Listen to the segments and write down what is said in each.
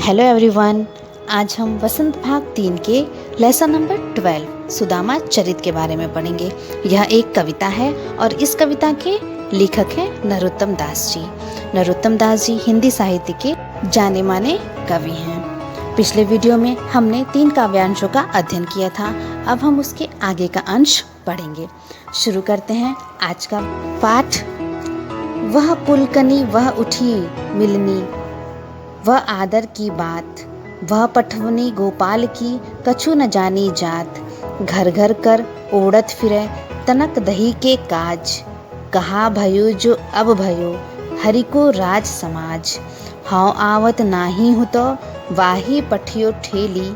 Hello everyone. आज हम वसंत भाग 3 के लेसन नंबर 12 सुदामा चरित के बारे में पढ़ेंगे। यह एक कविता है और इस कविता के लेखक हैं नरोत्तम दास जी। नरोत्तम दास जी हिंदी साहित्य के जाने माने कवि हैं। पिछले वीडियो में हमने 3 काव्यांशों का अध्ययन किया था। अब हम उसके आगे का अंश पढ़ेंगे। शुरू करते हैं आज का पाठ। वह पुलकनी वह उठी मिलनी, वह आदर की बात, वह पठवनी गोपाल की कछु न जानी जात। घर घर कर ओढ़त फिरे तनक दही के काज, कहा भयो जो अब भयो हरि को राज समाज। हाँ आवत नाही हो तो वाही पठियो ठेली,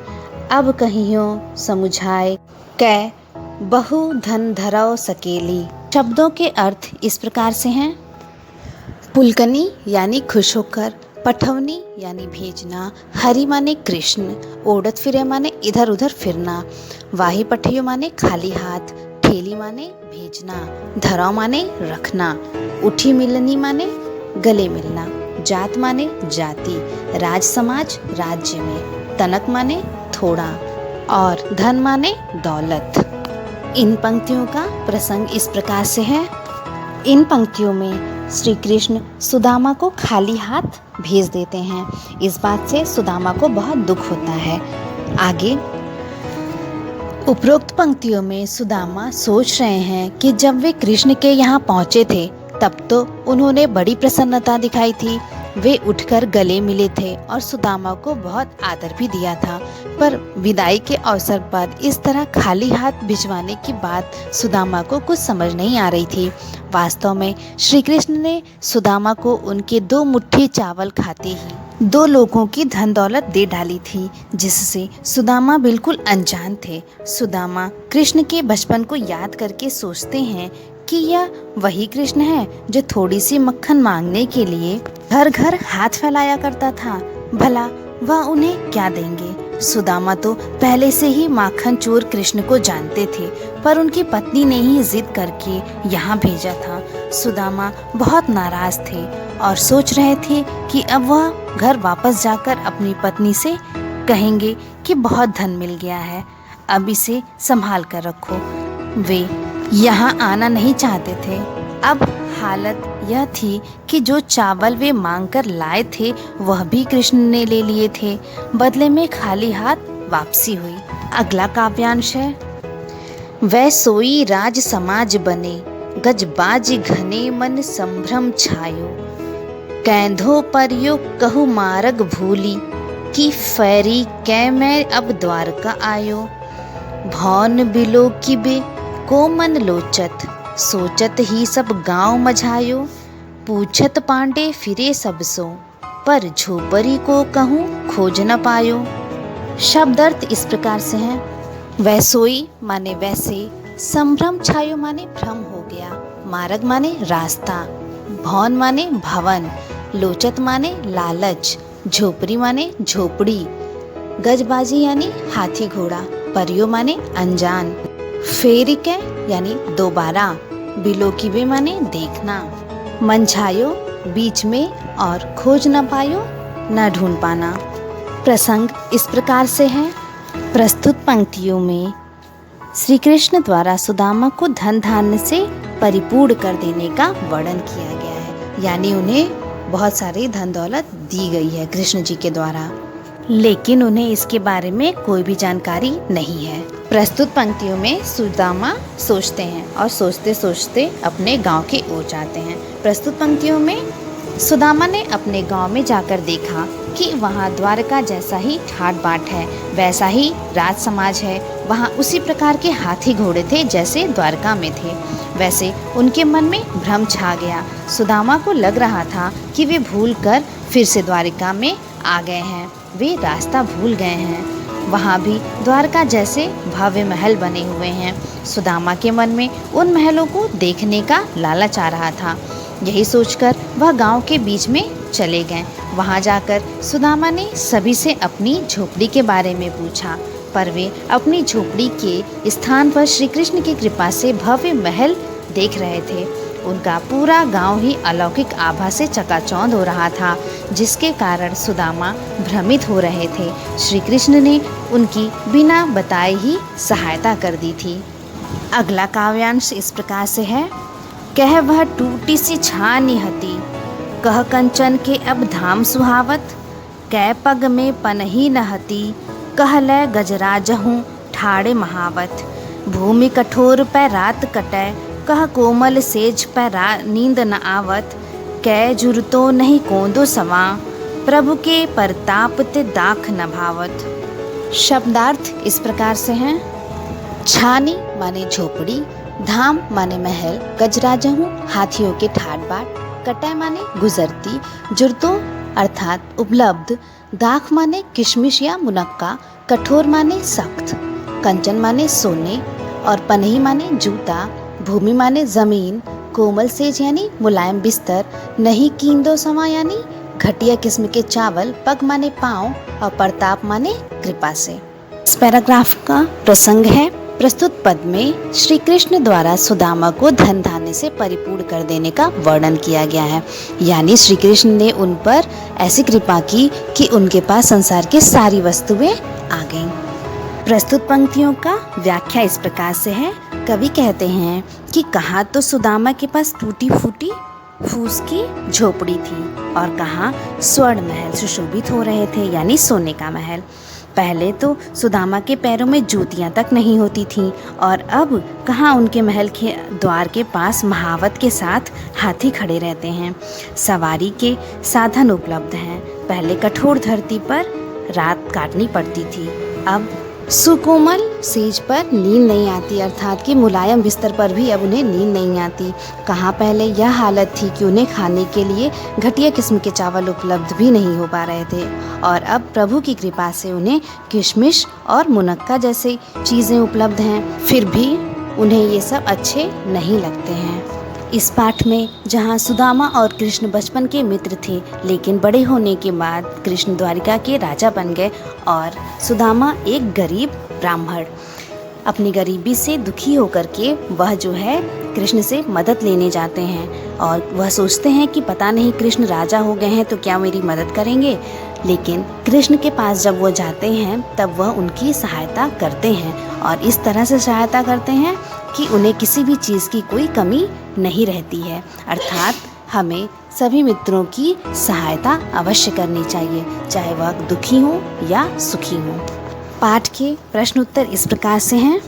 अब कहियो समुझाए कै बहु धन धरव सकेली। शब्दों के अर्थ इस प्रकार से हैं। पुलकनी यानी खुश होकर, पठवनी यानी भेजना, हरि माने कृष्ण, ओढ़त फिरे माने इधर उधर फिरना, वाही पठियो माने खाली हाथ, ठेली माने भेजना, धराव माने रखना, उठी मिलनी माने गले मिलना, जात माने जाति, राज समाज राज्य में, तनक माने थोड़ा और धन माने दौलत। इन पंक्तियों का प्रसंग इस प्रकार से है। इन पंक्तियों में श्री कृष्ण सुदामा को खाली हाथ भेज देते हैं। इस बात से सुदामा को बहुत दुख होता है। आगे उपरोक्त पंक्तियों में सुदामा सोच रहे हैं कि जब वे कृष्ण के यहाँ पहुँचे थे तब तो उन्होंने बड़ी प्रसन्नता दिखाई थी। वे उठकर गले मिले थे और सुदामा को बहुत आदर भी दिया था, पर विदाई के अवसर पर इस तरह खाली हाथ भिजवाने की बात सुदामा को कुछ समझ नहीं आ रही थी। वास्तव में श्री कृष्ण ने सुदामा को उनके 2 मुट्ठी चावल खाते ही 2 लोगों की धन दौलत दे डाली थी, जिससे सुदामा बिल्कुल अनजान थे। सुदामा कृष्ण के बचपन को याद करके सोचते हैं कि यह वही कृष्ण है जो थोड़ी सी मक्खन मांगने के लिए घर घर हाथ फैलाया करता था। भला वह उन्हें क्या देंगे। सुदामा तो पहले से ही माखन चोर कृष्ण को जानते थे, पर उनकी पत्नी ने ही जिद करके यहाँ भेजा था। सुदामा बहुत नाराज थे और सोच रहे थे कि अब वह घर वापस जाकर अपनी पत्नी से कहेंगे कि बहुत धन मिल गया है, अब इसे संभाल कर रखो। वे यहाँ आना नहीं चाहते थे। अब हालत यह थी कि जो चावल वे मांगकर लाए थे वह भी कृष्ण ने ले लिए थे। बदले में खाली हाथ वापसी हुई। अगला काव्यांश है। वह सोई राज समाज बने, गजबाज घने मन संभ्रम छायो। कैंधो परियो कहु मार्ग भूली, कि फेरी कै मैं अब द्वारका आयो। भौन बिलो की बे को मन लोचत, सोचत ही सब गांव मझायो। पूछत पांडे फिरे सब सो, पर झोपड़ी को कहूँ खोज न पायो। शब्द अर्थ इस प्रकार से हैं। वैसोई माने वैसे, संभ्रम छायो माने भ्रम हो गया, मार्ग माने रास्ता, भवन माने भवन, लोचत माने लालच, झोपड़ी माने झोपड़ी, गजबाजी यानी हाथी घोड़ा, परियो माने अनजान, फेरिके यानी दोबारा, बिलोकीबे माने देखना, मंझायो बीच में और खोज न पायो न ढूंढ पाना। प्रसंग इस प्रकार से है। प्रस्तुत पंक्तियों में श्री कृष्ण द्वारा सुदामा को धन धान्य से परिपूर्ण कर देने का वर्णन किया गया है, यानी उन्हें बहुत सारी धन दौलत दी गई है कृष्ण जी के द्वारा, लेकिन उन्हें इसके बारे में कोई भी जानकारी नहीं है। प्रस्तुत पंक्तियों में सुदामा सोचते हैं और सोचते सोचते अपने गांव की ओर जाते हैं। प्रस्तुत पंक्तियों में सुदामा ने अपने गांव में जाकर देखा कि वहां द्वारका जैसा ही ठाट बाट है, वैसा ही राज समाज है। वहां उसी प्रकार के हाथी घोड़े थे जैसे द्वारका में थे। वैसे उनके मन में भ्रम छा गया। सुदामा को लग रहा था कि वे भूल कर फिर से द्वारका में आ गए हैं, वे रास्ता भूल गए हैं। वहाँ भी द्वारका जैसे भव्य महल बने हुए हैं। सुदामा के मन में उन महलों को देखने का लालच आ रहा था। यही सोचकर वह गांव के बीच में चले गए। वहाँ जाकर सुदामा ने सभी से अपनी झोपड़ी के बारे में पूछा, पर वे अपनी झोपड़ी के स्थान पर श्री कृष्ण की कृपा से भव्य महल देख रहे थे। उनका पूरा गांव ही अलौकिक आभा से चकाचौंध हो रहा था, जिसके कारण सुदामा भ्रमित हो रहे थे। श्री कृष्ण ने उनकी बिना बताए ही सहायता कर दी थी। अगला काव्यांश इस प्रकार से है। कह वह टूटी सी छानी हती, कह कंचन के अब धाम सुहावत, कै पग में पनही न हती, कह लय गजराजहूँ ठाड़े महावत, भूमि कठोर पै रात कटै, कह कोमल सेज पै नींद न आवत, कै जुरतो नहीं कोंदो सवा, प्रभु के परताप ते दाख न भावत। शब्दार्थ इस प्रकार से हैं। छानी माने झोपड़ी, धाम माने महल, गजराजहूँ हाथियों के ठाट बाट, कटै माने गुजरती, जुरतो अर्थात उपलब्ध, दाख माने किशमिश या मुनक्का, कठोर माने सख्त, कंचन माने सोने और पनही माने जूता, भूमि माने जमीन, कोमल सेज यानी मुलायम बिस्तर, नहीं कींदो समा यानी घटिया किस्म के चावल, पग माने पाँव और प्रताप माने कृपा से। इस पैराग्राफ का प्रसंग है। प्रस्तुत पद में श्री कृष्ण द्वारा सुदामा को धन धान्य से परिपूर्ण कर देने का वर्णन किया गया है, यानी श्री कृष्ण ने उन पर ऐसी कृपा की कि उनके पास संसार की सारी वस्तुएं आ गईं। प्रस्तुत पंक्तियों का व्याख्या इस प्रकार से है। कवि कहते हैं कि कहाँ तो सुदामा के पास टूटी फूटी फूस की झोपड़ी थी और कहाँ स्वर्ण महल सुशोभित हो रहे थे, यानी सोने का महल। पहले तो सुदामा के पैरों में जूतियां तक नहीं होती थीं और अब कहाँ उनके महल के द्वार के पास महावत के साथ हाथी खड़े रहते हैं। सवारी के साधन उपलब्ध हैं। पहले कठोर धरती पर रात काटनी पड़ती थी, अब सुकोमल सेज पर नींद नहीं आती, अर्थात कि मुलायम बिस्तर पर भी अब उन्हें नींद नहीं आती। कहाँ पहले यह हालत थी कि उन्हें खाने के लिए घटिया किस्म के चावल उपलब्ध भी नहीं हो पा रहे थे और अब प्रभु की कृपा से उन्हें किशमिश और मुनक्का जैसी चीज़ें उपलब्ध हैं, फिर भी उन्हें ये सब अच्छे नहीं लगते हैं। इस पाठ में जहाँ सुदामा और कृष्ण बचपन के मित्र थे, लेकिन बड़े होने के बाद कृष्ण द्वारिका के राजा बन गए और सुदामा एक गरीब ब्राह्मण, अपनी गरीबी से दुखी होकर के वह जो है कृष्ण से मदद लेने जाते हैं और वह सोचते हैं कि पता नहीं कृष्ण राजा हो गए हैं तो क्या मेरी मदद करेंगे। लेकिन कृष्ण के पास जब वो जाते हैं तब वह उनकी सहायता करते हैं और इस तरह से सहायता करते हैं कि उन्हें किसी भी चीज़ की कोई कमी नहीं रहती है। अर्थात हमें सभी मित्रों की सहायता अवश्य करनी चाहिए, चाहे वह दुखी हो या सुखी हो। पाठ के प्रश्न उत्तर इस प्रकार से हैं।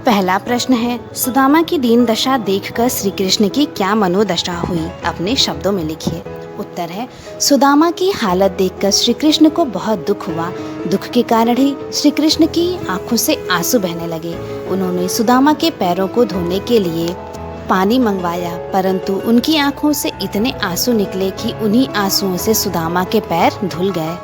पहला प्रश्न है, सुदामा की दीन दशा देखकर श्री कृष्ण की क्या मनोदशा हुई, अपने शब्दों में लिखिए। उत्तर है, सुदामा की हालत देखकर श्री कृष्ण को बहुत दुख हुआ। दुख के कारण ही श्री कृष्ण की आंखों से आंसू बहने लगे। उन्होंने सुदामा के पैरों को धोने के लिए पानी मंगवाया, परंतु उनकी आंखों से इतने आंसू निकले कि उन्हीं आंसुओं से सुदामा के पैर धुल गए।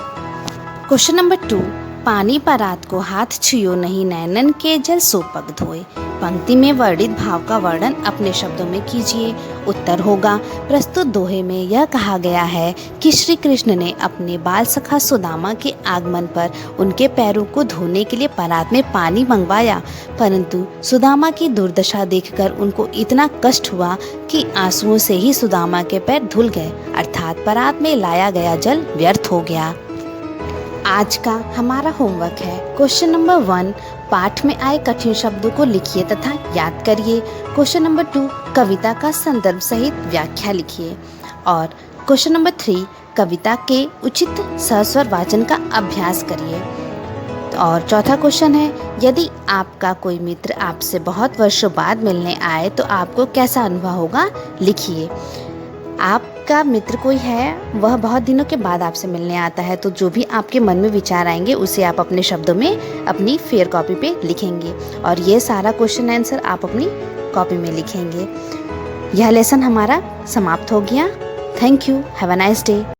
क्वेश्चन नंबर 2, पानी पर रात को हाथ छुयो नहीं, नैनन के जल सो पग धोए। पंक्ति में वर्णित भाव का वर्णन अपने शब्दों में कीजिए। उत्तर होगा, प्रस्तुत दोहे में यह कहा गया है कि श्री कृष्ण ने अपने बाल सखा सुदामा के आगमन पर उनके पैरों को धोने के लिए परात में पानी मंगवाया, परंतु सुदामा की दुर्दशा देखकर उनको इतना कष्ट हुआ कि आंसुओं से ही सुदामा के पैर धुल गए, अर्थात परात में लाया गया जल व्यर्थ हो गया। आज का हमारा होमवर्क है क्वेश्चन नंबर 1, पाठ में आए कठिन शब्दों को लिखिए तथा याद करिए। क्वेश्चन नंबर 2, कविता का संदर्भ सहित व्याख्या लिखिए। और क्वेश्चन नंबर 3, कविता के उचित सहस्वर वाचन का अभ्यास करिए। और चौथा क्वेश्चन है, यदि आपका कोई मित्र आपसे बहुत वर्षों बाद मिलने आए तो आपको कैसा अनुभव होगा, लिखिए। आपका मित्र कोई है, वह बहुत दिनों के बाद आपसे मिलने आता है, तो जो भी आपके मन में विचार आएंगे उसे आप अपने शब्दों में अपनी फेयर कॉपी पे लिखेंगे और ये सारा क्वेश्चन आंसर आप अपनी कॉपी में लिखेंगे। यह लेसन हमारा समाप्त हो गया। Thank you. Have a nice day.